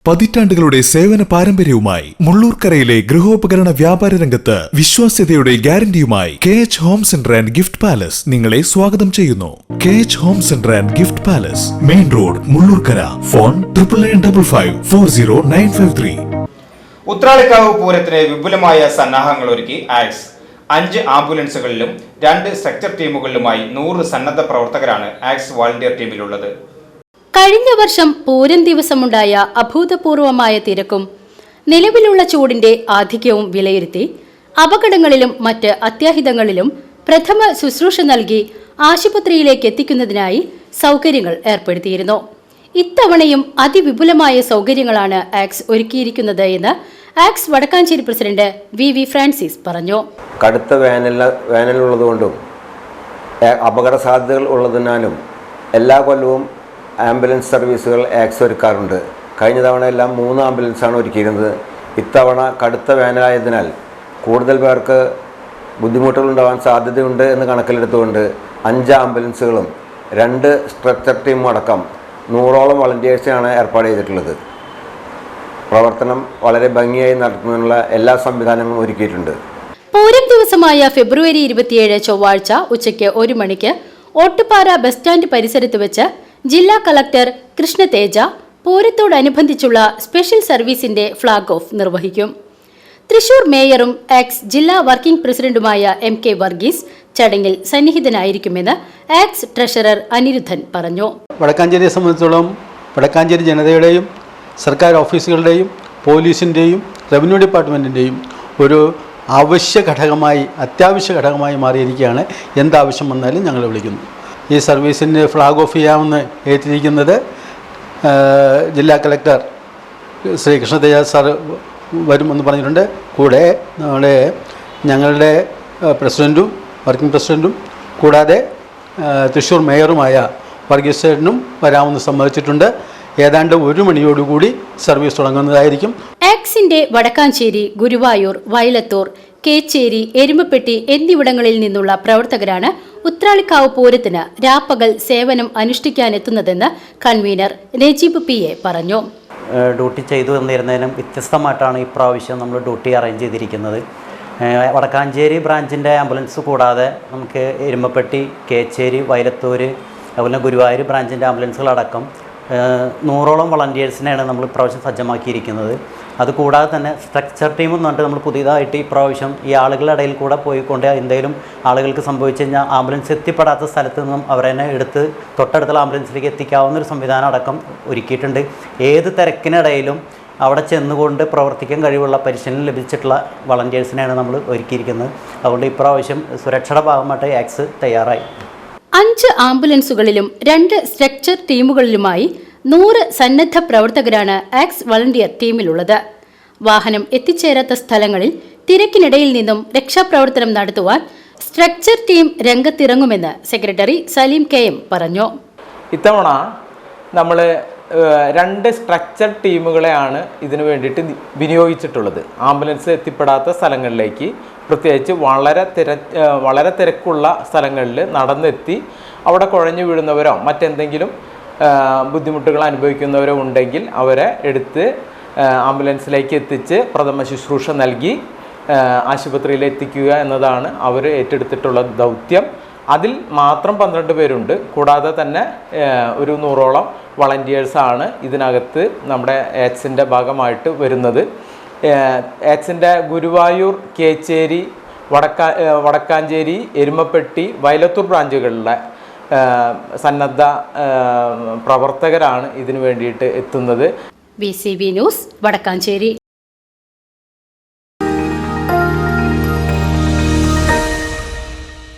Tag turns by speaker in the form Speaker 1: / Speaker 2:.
Speaker 1: പതിറ്റാണ്ടുകളുടെ സേവന പാരമ്പര്യവുമായി മുള്ളൂർക്കരയിലെ ഗൃഹോപകരണ വ്യാപാര രംഗത്ത് വിശ്വാസ്യതയുടെ ഗ്യാരണ്ടിയുമായി KH home centre and gift palace നിങ്ങളെ സ്വാഗതം ചെയ്യുന്നു. KH home centre and gift palace, main road, Mullurkara. Phone 9955400953.
Speaker 2: Uthralikkavu പൂരത്തിന് വിപുലമായ സന്നാഹങ്ങൾ ഒരുക്കി ആക്സ്. 5 ആംബുലൻസുകളിലും 2 സ്ട്രക്ചർ ടീമുകളിലുമായി 100 സന്നദ്ധ പ്രവർത്തകരാണ് ആക്സ് വോളണ്ടിയർ ടീമിലുള്ളത്.
Speaker 3: കഴിഞ്ഞ വർഷം പൂരം ദിവസമുണ്ടായ അഭൂതപൂർവമായ തിരക്കും നിലവിലുള്ള ചൂടിന്റെ ആധിക്യവും വിലയിരുത്തി അപകടങ്ങളിലും മറ്റ് അത്യാഹിതങ്ങളിലും പ്രഥമ ശുശ്രൂഷ നൽകി ആശുപത്രിയിലേക്ക് എത്തിക്കുന്നതിനായി സൗകര്യങ്ങൾ ഏർപ്പെടുത്തിയിരുന്നു. ഇത്തവണയും അതിവിപുലമായ സൗകര്യങ്ങളാണ് ആക്സ് ഒരുക്കിയിരിക്കുന്നത് എന്ന് ആക്സ് വടക്കാഞ്ചേരി പ്രസിഡന്റ് വി ഫ്രാൻസിസ് പറഞ്ഞു.
Speaker 4: കടുത്ത വേനലുള്ളതുകൊണ്ടും അപകട സാധ്യതകൾ ഉള്ളതിനാലും എല്ലാ കൊല്ലവും ആംബുലൻസ് സർവീസുകൾ ആക്സ് ഒരുക്കാറുണ്ട്. കഴിഞ്ഞ തവണ എല്ലാം 3 ആംബുലൻസാണ് ഒരുക്കിയിരുന്നത്. ഇത്തവണ കടുത്ത വേനലായതിനാൽ കൂടുതൽ പേർക്ക് ബുദ്ധിമുട്ടുകളുണ്ടാകാൻ സാധ്യതയുണ്ട് എന്ന് കണക്കിലെടുത്തുകൊണ്ട് 5 ആംബുലൻസുകളും 2 സ്ട്രക്ചർ ടീമും അടക്കം 100ഓളം വളണ്ടിയേഴ്സിനാണ് ഏർപ്പാട് ചെയ്തിട്ടുള്ളത്. പ്രവർത്തനം വളരെ ഭംഗിയായി നടത്തുന്നതിനുള്ള എല്ലാ സംവിധാനങ്ങളും ഒരുക്കിയിട്ടുണ്ട്.
Speaker 3: പൂരം ദിവസമായ ഫെബ്രുവരി 27 ചൊവ്വാഴ്ച ഉച്ചയ്ക്ക് 1 മണിക്ക് ഓട്ടുപാറ ബസ് സ്റ്റാൻഡ് പരിസരത്ത് വെച്ച് ജില്ലാ കളക്ടർ കൃഷ്ണതേജ പൂരത്തോടനുബന്ധിച്ചുള്ള സ്പെഷ്യൽ സർവീസിന്റെ ഫ്ളാഗ് ഓഫ് നിർവഹിക്കും. തൃശൂർ മേയറും ആക്സ് ജില്ലാ വർക്കിംഗ് പ്രസിഡന്റുമായ MK വർഗീസ് ചടങ്ങിൽ സന്നിഹിതനായിരിക്കുമെന്ന് ആക്സ് ട്രഷറർ അനിരുദ്ധൻ പറഞ്ഞു.
Speaker 5: വടക്കാഞ്ചേരിയെ സംബന്ധിച്ചിടത്തോളം വടക്കാഞ്ചേരി ജനതയുടെയും സർക്കാർ ഓഫീസുകളുടെയും പോലീസിൻ്റെയും റവന്യൂ ഡിപ്പാർട്ട്മെൻറ്റിൻ്റെയും ഒരു അത്യാവശ്യ ഘടകമായി മാറിയിരിക്കുകയാണ്. എന്താവശ്യം വന്നാലും ഞങ്ങൾ വിളിക്കുന്നു. ഈ സർവീസിന് ഫ്ലാഗ് ഓഫ് ചെയ്യാമെന്ന് ഏറ്റിരിക്കുന്നത് ജില്ലാ കളക്ടർ ശ്രീ കൃഷ്ണതേജ സാർ വരുമെന്ന് പറഞ്ഞിട്ടുണ്ട്. കൂടെ ഞങ്ങളുടെ പ്രസിഡൻറ്റും വർക്കിംഗ് പ്രസിഡൻറ്റും കൂടാതെ തൃശ്ശൂർ മേയറുമായ വർഗീസ് ചേട്ടനും വരാമെന്ന് സമ്മതിച്ചിട്ടുണ്ട്. ഏതാണ്ട് 1 മണിയോടുകൂടി സർവീസ് തുടങ്ങുന്നതായിരിക്കും.
Speaker 3: ആക്സിന്റെ വടക്കാഞ്ചേരി, ഗുരുവായൂർ, വയലത്തൂർ, കേച്ചേരി, എരുമപ്പെട്ടി എന്നിവിടങ്ങളിൽ നിന്നുള്ള പ്രവർത്തകരാണ് ഉത്രാളിക്കാവ് പൂരത്തിന് രാപ്പകൽ സേവനം അനുഷ്ഠിക്കാനെത്തുന്നതെന്ന് കൺവീനർ നജീബ് PA പറഞ്ഞു.
Speaker 6: ഡ്യൂട്ടി ചെയ്തു തന്നിരുന്നതിനും വ്യത്യസ്തമായിട്ടാണ് ഇപ്രാവശ്യം നമ്മൾ ഡ്യൂട്ടി അറേഞ്ച് ചെയ്തിരിക്കുന്നത്. വടക്കാഞ്ചേരി ബ്രാഞ്ചിൻ്റെ ആംബുലൻസ് കൂടാതെ നമുക്ക് എരുമപ്പെട്ടി, കേച്ചേരി, വയലത്തൂർ, അതുപോലെ ഗുരുവായൂർ ബ്രാഞ്ചിൻ്റെ ആംബുലൻസുകളടക്കം 100ഓളം വളണ്ടിയേഴ്സിനെയാണ് നമ്മൾ ഇപ്രാവശ്യം സജ്ജമാക്കിയിരിക്കുന്നത്. അതുകൂടാതെ തന്നെ സ്ട്രക്ചർ ടീം എന്ന് പറഞ്ഞിട്ട് നമ്മൾ പുതിയതായിട്ട് ഇപ്രാവശ്യം ഈ ആളുകളുടെ ഇടയിൽ കൂടെ പോയിക്കൊണ്ട് എന്തെങ്കിലും ആളുകൾക്ക് സംഭവിച്ചു കഴിഞ്ഞാൽ ആംബുലൻസ് എത്തിപ്പെടാത്ത സ്ഥലത്ത് നിന്നും അവരെ എടുത്ത് തൊട്ടടുത്തുള്ള ആംബുലൻസിലേക്ക് എത്തിക്കാവുന്നൊരു സംവിധാനം അടക്കം ഒരുക്കിയിട്ടുണ്ട്. ഏത് തിരക്കിനിടയിലും അവിടെ ചെന്നുകൊണ്ട് പ്രവർത്തിക്കാൻ കഴിവുള്ള പരിശീലനം ലഭിച്ചിട്ടുള്ള വളണ്ടിയേഴ്സിനെയാണ് നമ്മൾ ഒരുക്കിയിരിക്കുന്നത്. അതുകൊണ്ട് ഇപ്രാവശ്യം സുരക്ഷയുടെ ഭാഗമായിട്ട് ആക്സ് തയ്യാറായി.
Speaker 3: 5 ആംബുലൻസുകളിലും 2 സ്ട്രക്ചർ ടീമുകളിലുമായി 100 സന്നദ്ധ പ്രവർത്തകരാണ് ആക്സ് വളണ്ടിയർ ടീമിലുള്ളത്. വാഹനം എത്തിച്ചേരാത്ത സ്ഥലങ്ങളിൽ തിരക്കിനിടയിൽ നിന്നും രക്ഷാപ്രവർത്തനം നടത്തുവാൻ സ്ട്രക്ചർ ടീം രംഗത്തിറങ്ങുമെന്ന് സെക്രട്ടറി സലീം KM പറഞ്ഞു.
Speaker 7: ഇത്തവണ നമ്മൾ 2 സ്ട്രക്ചർ ടീമുകളെയാണ് ഇതിനു വേണ്ടിയിട്ട് വിനിയോഗിച്ചിട്ടുള്ളത്. ആംബുലൻസ് എത്തിപ്പെടാത്ത സ്ഥലങ്ങളിലേക്ക്, പ്രത്യേകിച്ച് വളരെ തിരക്കുള്ള സ്ഥലങ്ങളിൽ നടന്നെത്തി അവിടെ കുഴഞ്ഞു വീഴുന്നവരോ മറ്റെന്തെങ്കിലും ബുദ്ധിമുട്ടുകൾ അനുഭവിക്കുന്നവരോ ഉണ്ടെങ്കിൽ അവരെ എടുത്ത് ആംബുലൻസിലേക്ക് എത്തിച്ച് പ്രഥമ ശുശ്രൂഷ നൽകി ആശുപത്രിയിൽ എത്തിക്കുക എന്നതാണ് അവർ ഏറ്റെടുത്തിട്ടുള്ള ദൗത്യം. അതിൽ മാത്രം 12 പേരുണ്ട്. കൂടാതെ തന്നെ ഒരു 100ഓളം വളണ്ടിയേഴ്സാണ് ഇതിനകത്ത് നമ്മുടെ ആക്സിൻ്റെ ഭാഗമായിട്ട് വരുന്നത്. ആക്സിൻ്റെ ഗുരുവായൂർ, കേച്ചേരി, വടക്കാഞ്ചേരി, എരുമപ്പെട്ടി, വയലത്തൂർ ബ്രാഞ്ചുകളിലെ സന്നദ്ധ പ്രവർത്തകരാണ് ഇതിനു വേണ്ടിയിട്ട് എത്തുന്നത്.
Speaker 3: VCV news, Vadakkanchery.